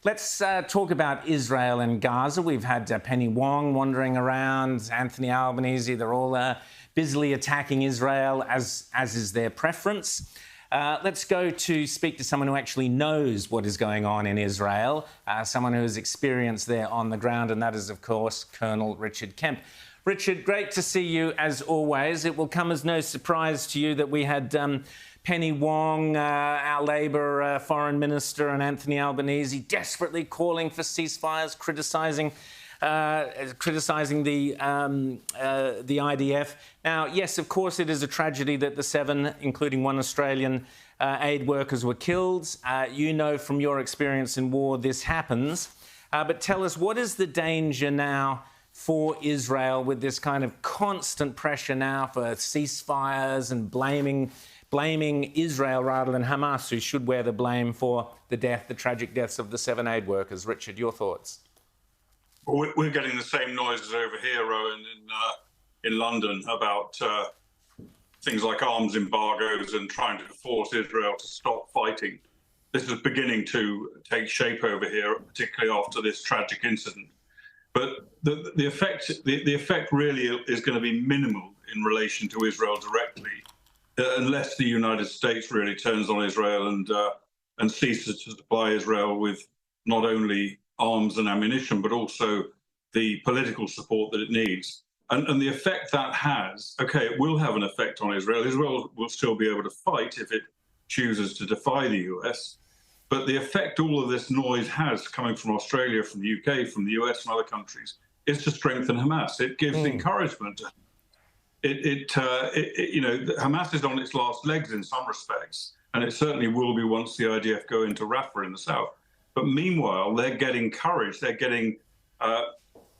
Let's talk about Israel and Gaza. We've had Penny Wong wandering around, Anthony Albanese. They're all busily attacking Israel, as is their preference. Let's go to speak to someone who actually knows what is going on in Israel, someone who has experience there on the ground, and that is, of course, Colonel Richard Kemp. Richard, great to see you as always. It will come as no surprise to you that we had Penny Wong, our Labor Foreign Minister, and Anthony Albanese desperately calling for ceasefires, criticising the IDF. Now, yes, of course, it is a tragedy that the 7, including 1 Australian aid workers, were killed. You know from your experience in war this happens. But tell us, what is the danger now for Israel with this kind of constant pressure now for ceasefires and blaming Israel rather than Hamas, who should wear the blame for the tragic deaths of the 7 aid workers? Richard, your thoughts? Well, we're getting the same noises over here, Rowan, in London about things like arms embargoes and trying to force Israel to stop fighting. This is beginning to take shape over here, particularly after this tragic incident. But the effect really is going to be minimal in relation to Israel directly, unless the United States really turns on Israel and ceases to supply Israel with not only arms and ammunition, but also the political support that it needs. And the effect that has, OK, it will have an effect on Israel. Israel will still be able to fight if it chooses to defy the US. But the effect all of this noise has, coming from Australia, from the UK, from the US and other countries, is to strengthen Hamas. It gives encouragement. Hamas is on its last legs in some respects, and it certainly will be once the IDF go into Rafah in the south. But meanwhile, they're getting courage. They're getting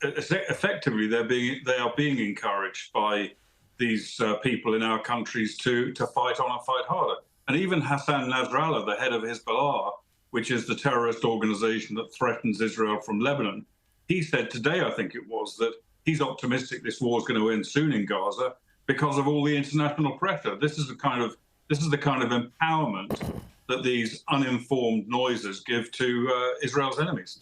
effectively they are being encouraged by these people in our countries to fight on and fight harder. And even Hassan Nasrallah, the head of Hezbollah, which is the terrorist organization that threatens Israel from Lebanon, he said today, I think it was, that he's optimistic this war is going to end soon in Gaza because of all the international pressure. This is the kind of empowerment that these uninformed noises give to Israel's enemies.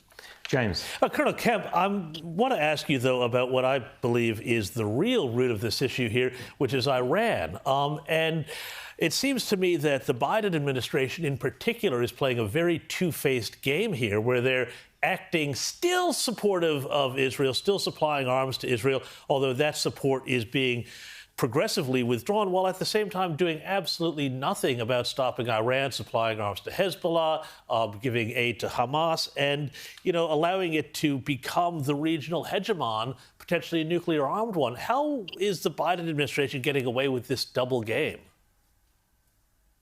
James. Colonel Kemp, I want to ask you, though, about what I believe is the real root of this issue here, which is Iran. And it seems to me that the Biden administration in particular is playing a very two-faced game here, where they're acting still supportive of Israel, still supplying arms to Israel, although that support is being progressively withdrawn, while at the same time doing absolutely nothing about stopping Iran supplying arms to Hezbollah, giving aid to Hamas, and, allowing it to become the regional hegemon, potentially a nuclear-armed one. How is the Biden administration getting away with this double game?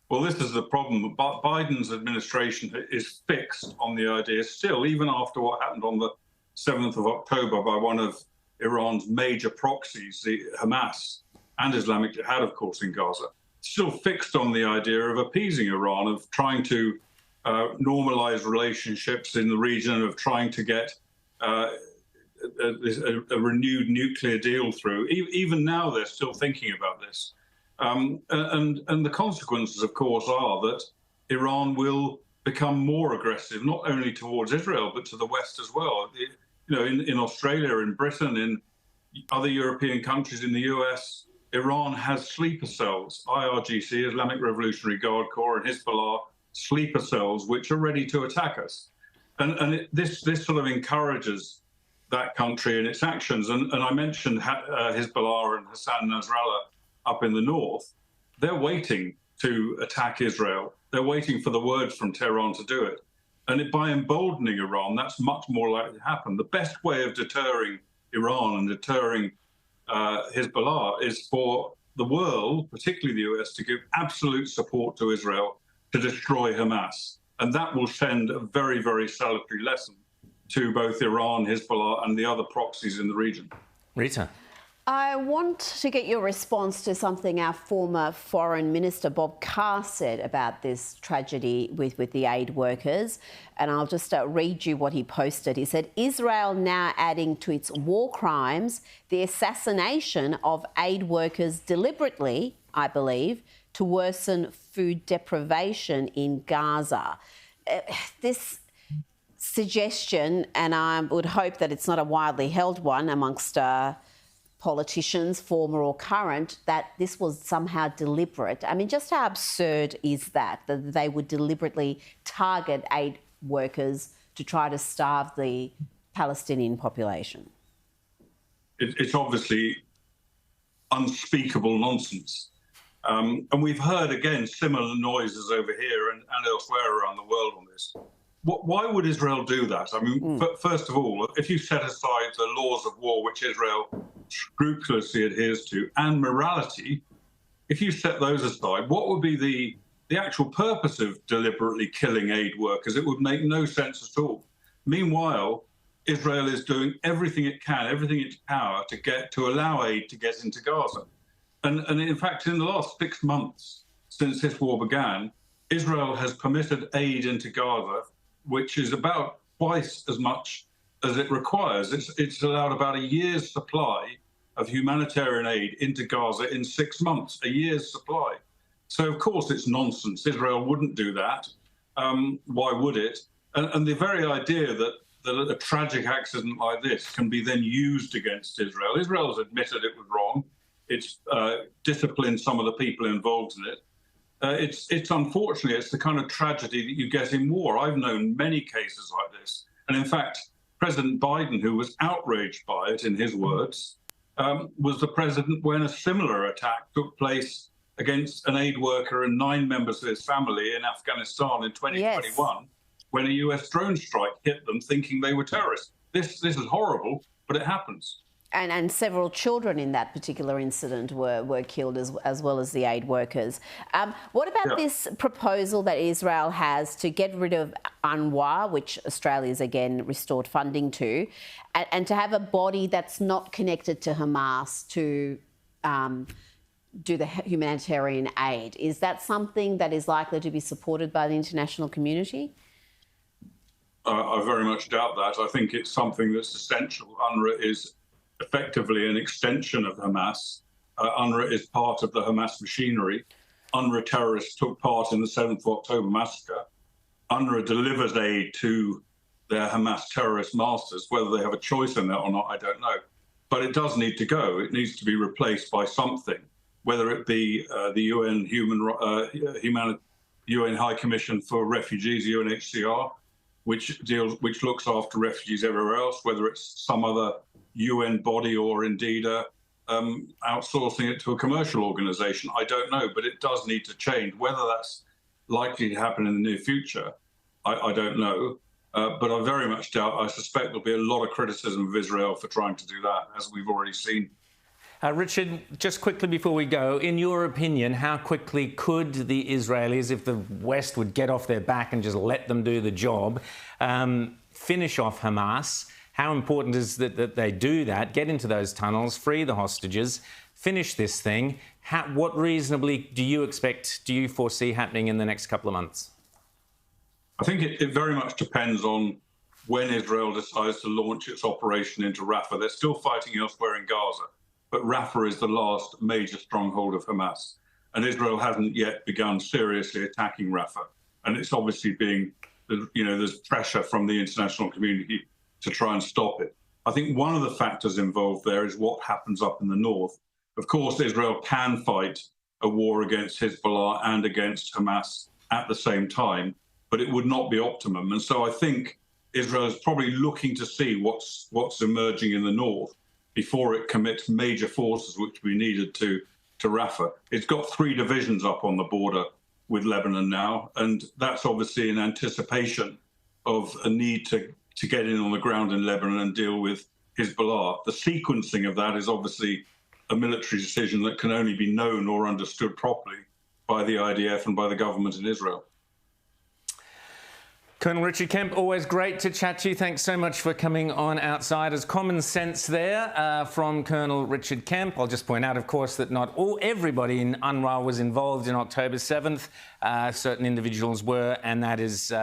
Well, this is the problem. Biden's administration is fixed on the idea still, even after what happened on the 7th of October by one of Iran's major proxies, the Hamas, and Islamic Jihad, of course, in Gaza, still fixed on the idea of appeasing Iran, of trying to normalize relationships in the region, of trying to get a renewed nuclear deal through. Even now, they're still thinking about this. And the consequences, of course, are that Iran will become more aggressive, not only towards Israel, but to the West as well. In Australia, in Britain, in other European countries, in the US, Iran has sleeper cells, IRGC, Islamic Revolutionary Guard Corps, and Hezbollah sleeper cells, which are ready to attack us. And this sort of encourages that country in its actions. And I mentioned Hezbollah and Hassan Nasrallah up in the north. They're waiting to attack Israel. They're waiting for the words from Tehran to do it. And by emboldening Iran, that's much more likely to happen. The best way of deterring Iran and deterring Hezbollah is for the world, particularly the US, to give absolute support to Israel to destroy Hamas. And that will send a very, very salutary lesson to both Iran, Hezbollah, and the other proxies in the region. Rita. I want to get your response to something our former Foreign Minister Bob Carr said about this tragedy with the aid workers. And I'll just read you what he posted. He said, Israel now adding to its war crimes the assassination of aid workers deliberately, I believe, to worsen food deprivation in Gaza. This suggestion, and I would hope that it's not a widely held one amongst politicians, former or current, that this was somehow deliberate. I mean, just how absurd is that they would deliberately target aid workers to try to starve the Palestinian population? It's obviously unspeakable nonsense. And we've heard, again, similar noises over here and elsewhere around the world on this. Why would Israel do that? I mean, first of all, if you set aside the laws of war, which Israel scrupulously adheres to, and morality, if you set those aside, what would be the actual purpose of deliberately killing aid workers? It would make no sense at all. Meanwhile, Israel is doing everything it can, everything in its power to allow aid to get into Gaza. And in fact, in the last 6 months since this war began, Israel has permitted aid into Gaza, which is about twice as much as it requires. It's allowed about a year's supply of humanitarian aid into Gaza in 6 months, a year's supply. So, of course, it's nonsense. Israel wouldn't do that. Why would it? And the very idea that a tragic accident like this can be then used against Israel. Israel has admitted it was wrong. It's disciplined some of the people involved in it. It's unfortunately, it's the kind of tragedy that you get in war. I've known many cases like this. And in fact, President Biden, who was outraged by it, in his words, was the president when a similar attack took place against an aid worker and 9 members of his family in Afghanistan in 2021, yes, when a US drone strike hit them thinking they were terrorists. This is horrible, but it happens. And several children in that particular incident were killed as well as the aid workers. What about this proposal that Israel has to get rid of UNRA, which Australia's again restored funding to, and to have a body that's not connected to Hamas to do the humanitarian aid? Is that something that is likely to be supported by the international community? I very much doubt that. I think it's something that's essential. UNRWA is effectively an extension of Hamas. UNRWA is part of the Hamas machinery. UNRWA terrorists took part in the 7th of October massacre. UNRWA delivers aid to their Hamas terrorist masters. Whether they have a choice in that or not, I don't know. But it does need to go. It needs to be replaced by something, whether it be the UN High Commission for Refugees, UNHCR, which looks after refugees everywhere else, whether it's some other UN body or indeed outsourcing it to a commercial organisation. I don't know, but it does need to change. Whether that's likely to happen in the near future, I don't know. But I very much doubt. I suspect there'll be a lot of criticism of Israel for trying to do that, as we've already seen. Richard, just quickly before we go, in your opinion, how quickly could the Israelis, if the West would get off their back and just let them do the job, finish off Hamas? How important is that they do that, get into those tunnels, free the hostages, finish this thing? What reasonably do you foresee happening in the next couple of months? I think it very much depends on when Israel decides to launch its operation into Rafah. They're still fighting elsewhere in Gaza, but Rafah is the last major stronghold of Hamas. And Israel hasn't yet begun seriously attacking Rafah. And it's obviously there's pressure from the international community to try and stop it. I think one of the factors involved there is what happens up in the north. Of course, Israel can fight a war against Hezbollah and against Hamas at the same time, but it would not be optimum. And so I think Israel is probably looking to see what's emerging in the north before it commits major forces, which we needed to Rafah. It's got 3 divisions up on the border with Lebanon now, and that's obviously in anticipation of a need to get in on the ground in Lebanon and deal with Hezbollah. The sequencing of that is obviously a military decision that can only be known or understood properly by the IDF and by the government in Israel. Colonel Richard Kemp, always great to chat to you. Thanks so much for coming on Outsiders. Common sense there from Colonel Richard Kemp. I'll just point out, of course, that not everybody in UNRWA was involved in October 7th. Certain individuals were, and that is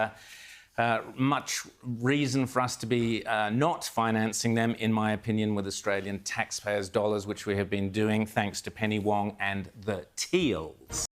much reason for us to be not financing them, in my opinion, with Australian taxpayers' dollars, which we have been doing thanks to Penny Wong and the Teals.